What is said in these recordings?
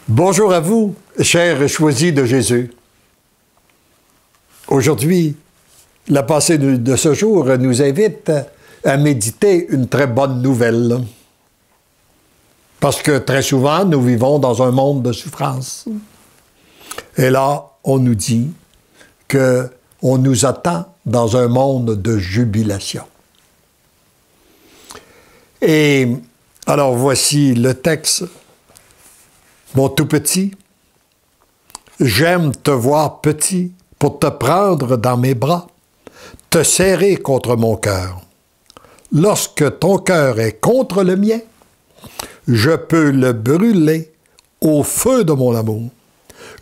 Bonjour à vous, chers choisis de Jésus. Aujourd'hui, la pensée de ce jour nous invite à méditer une très bonne nouvelle. Parce que très souvent, nous vivons dans un monde de souffrance. Et là, on nous dit qu'on nous attend dans un monde de jubilation. Et alors voici le texte. Mon tout petit, j'aime te voir petit pour te prendre dans mes bras, te serrer contre mon cœur. Lorsque ton cœur est contre le mien, je peux le brûler au feu de mon amour.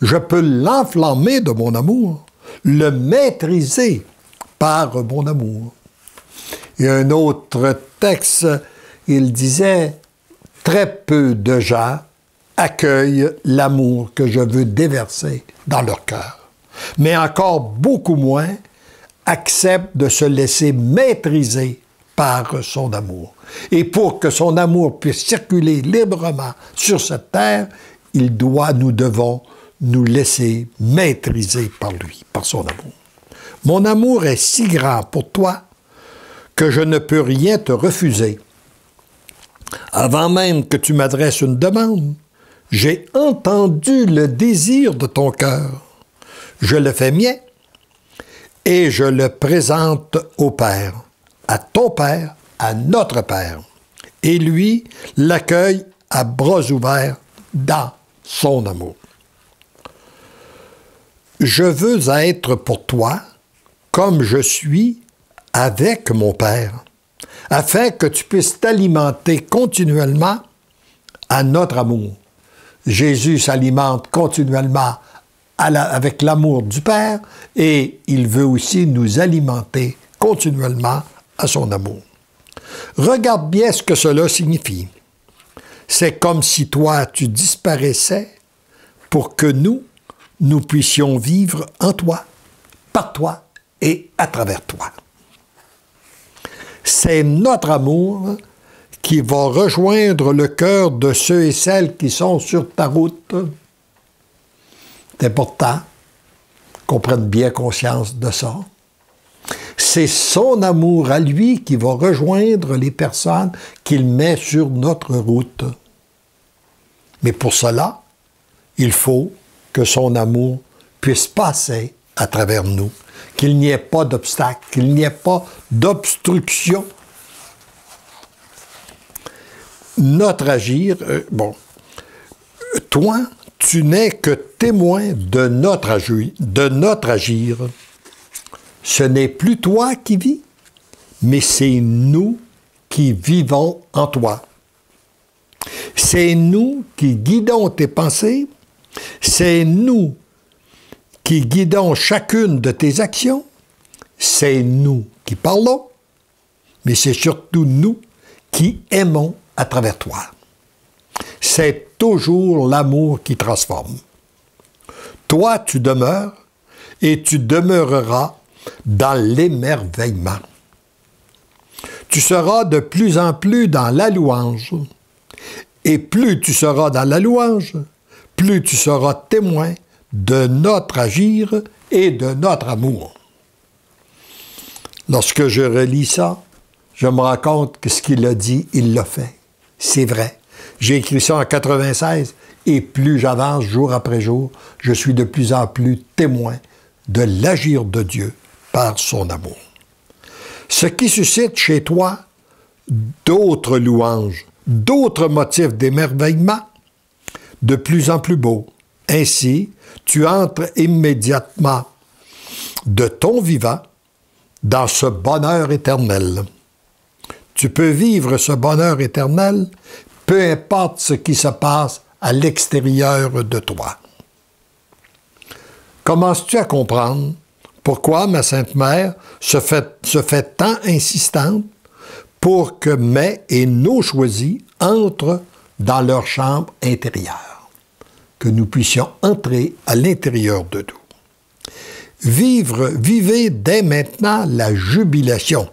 Je peux l'enflammer de mon amour, le maîtriser par mon amour. Et un autre texte, il disait, très peu de gens accueillent l'amour que je veux déverser dans leur cœur. Mais encore beaucoup moins acceptent de se laisser maîtriser par son amour. Et pour que son amour puisse circuler librement sur cette terre, nous devons nous laisser maîtriser par lui, par son amour. Mon amour est si grand pour toi que je ne peux rien te refuser. Avant même que tu m'adresses une demande, j'ai entendu le désir de ton cœur. Je le fais mien et je le présente au Père, à ton Père, à notre Père. Et lui l'accueille à bras ouverts dans son amour. Je veux être pour toi comme je suis avec mon Père, afin que tu puisses t'alimenter continuellement à notre amour. Jésus s'alimente continuellement avec l'amour du Père et il veut aussi nous alimenter continuellement à son amour. Regarde bien ce que cela signifie. C'est comme si toi, tu disparaissais pour que nous puissions vivre en toi, par toi et à travers toi. C'est notre amour qui va rejoindre le cœur de ceux et celles qui sont sur ta route. C'est important qu'on prenne bien conscience de ça. C'est son amour à lui qui va rejoindre les personnes qu'il met sur notre route. Mais pour cela, il faut que son amour puisse passer à travers nous, qu'il n'y ait pas d'obstacle, qu'il n'y ait pas d'obstruction. Notre agir, toi, tu n'es que témoin de notre agir. Ce n'est plus toi qui vis, mais c'est nous qui vivons en toi. C'est nous qui guidons tes pensées, c'est nous qui guidons chacune de tes actions, c'est nous qui parlons, mais c'est surtout nous qui aimons à travers toi. C'est toujours l'amour qui transforme. Toi, tu demeures et tu demeureras dans l'émerveillement. Tu seras de plus en plus dans la louange. Et plus tu seras dans la louange, plus tu seras témoin de notre agir et de notre amour. Lorsque je relis ça, je me rends compte que ce qu'il a dit, il l'a fait. C'est vrai. J'ai écrit ça en 96 et plus j'avance jour après jour, je suis de plus en plus témoin de l'agir de Dieu par son amour. Ce qui suscite chez toi d'autres louanges, d'autres motifs d'émerveillement, de plus en plus beaux. Ainsi, tu entres immédiatement de ton vivant dans ce bonheur éternel. Tu peux vivre ce bonheur éternel, peu importe ce qui se passe à l'extérieur de toi. Commences-tu à comprendre pourquoi ma Sainte Mère se fait tant insistante pour que mes et nos choisis entrent dans leur chambre intérieure, que nous puissions entrer à l'intérieur de nous. Vivez dès maintenant la jubilation.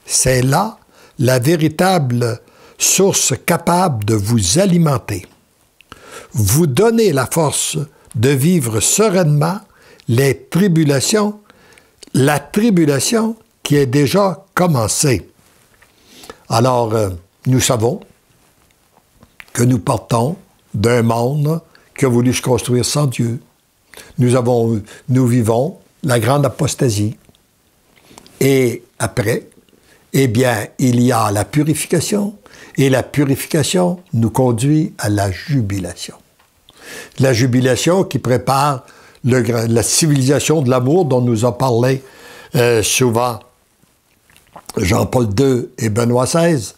C'est là la véritable source capable de vous alimenter. vous donner la force de vivre sereinement les tribulations, la tribulation qui est déjà commencée. Alors, nous savons que nous partons d'un monde qui a voulu se construire sans Dieu. Nous vivons la grande apostasie. Et après, eh bien, il y a la purification, et la purification nous conduit à la jubilation. La jubilation qui prépare la civilisation de l'amour dont nous a parlé souvent Jean-Paul II et Benoît XVI.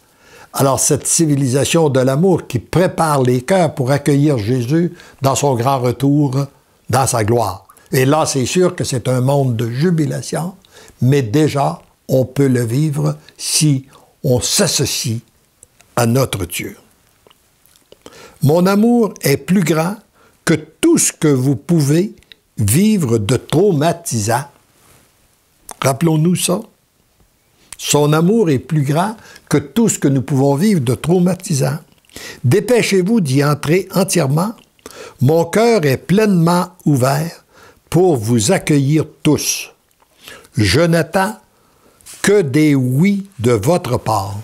Alors, cette civilisation de l'amour qui prépare les cœurs pour accueillir Jésus dans son grand retour, dans sa gloire. Et là, c'est sûr que c'est un monde de jubilation, mais déjà, on peut le vivre si on s'associe à notre Dieu. Mon amour est plus grand que tout ce que vous pouvez vivre de traumatisant. Rappelons-nous ça. Son amour est plus grand que tout ce que nous pouvons vivre de traumatisant. Dépêchez-vous d'y entrer entièrement. Mon cœur est pleinement ouvert pour vous accueillir tous. Je n'attends que des oui de votre part.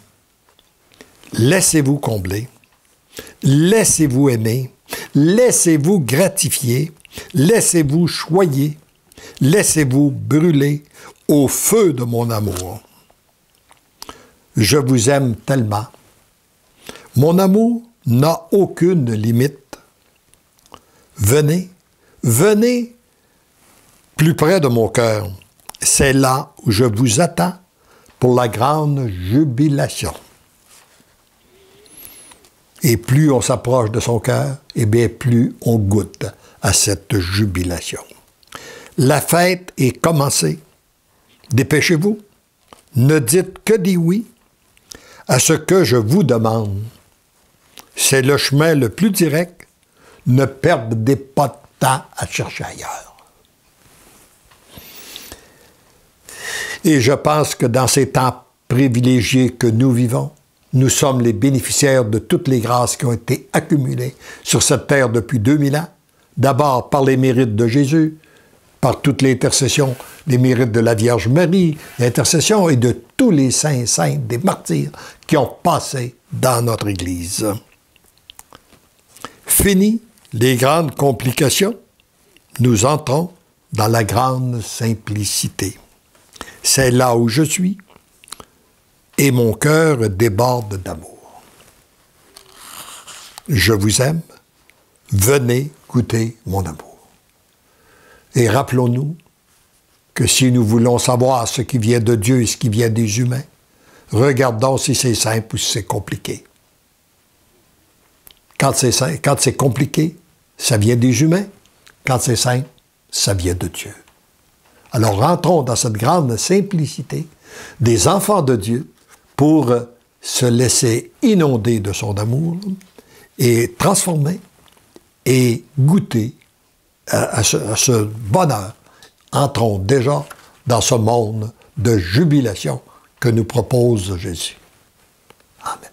Laissez-vous combler. Laissez-vous aimer. Laissez-vous gratifier. Laissez-vous choyer. Laissez-vous brûler au feu de mon amour. Je vous aime tellement. Mon amour n'a aucune limite. Venez, venez plus près de mon cœur. C'est là où je vous attends pour la grande jubilation. Et plus on s'approche de son cœur, eh bien plus on goûte à cette jubilation. La fête est commencée. Dépêchez-vous. Ne dites que des oui à ce que je vous demande. C'est le chemin le plus direct. Ne perdez pas de temps à chercher ailleurs. Et je pense que dans ces temps privilégiés que nous vivons, nous sommes les bénéficiaires de toutes les grâces qui ont été accumulées sur cette terre depuis 2000 ans. D'abord par les mérites de Jésus, par toute l'intercession, les mérites de la Vierge Marie, l'intercession et de tous les saints et saintes, des martyrs qui ont passé dans notre Église. Fini les grandes complications, nous entrons dans la grande simplicité. C'est là où je suis et mon cœur déborde d'amour. Je vous aime, venez goûter mon amour. Et rappelons-nous que si nous voulons savoir ce qui vient de Dieu et ce qui vient des humains, regardons si c'est simple ou si c'est compliqué. Quand c'est compliqué, ça vient des humains. Quand c'est simple, ça vient de Dieu. Alors rentrons dans cette grande simplicité des enfants de Dieu pour se laisser inonder de son amour et transformer et goûter à ce bonheur. Entrons déjà dans ce monde de jubilation que nous propose Jésus. Amen.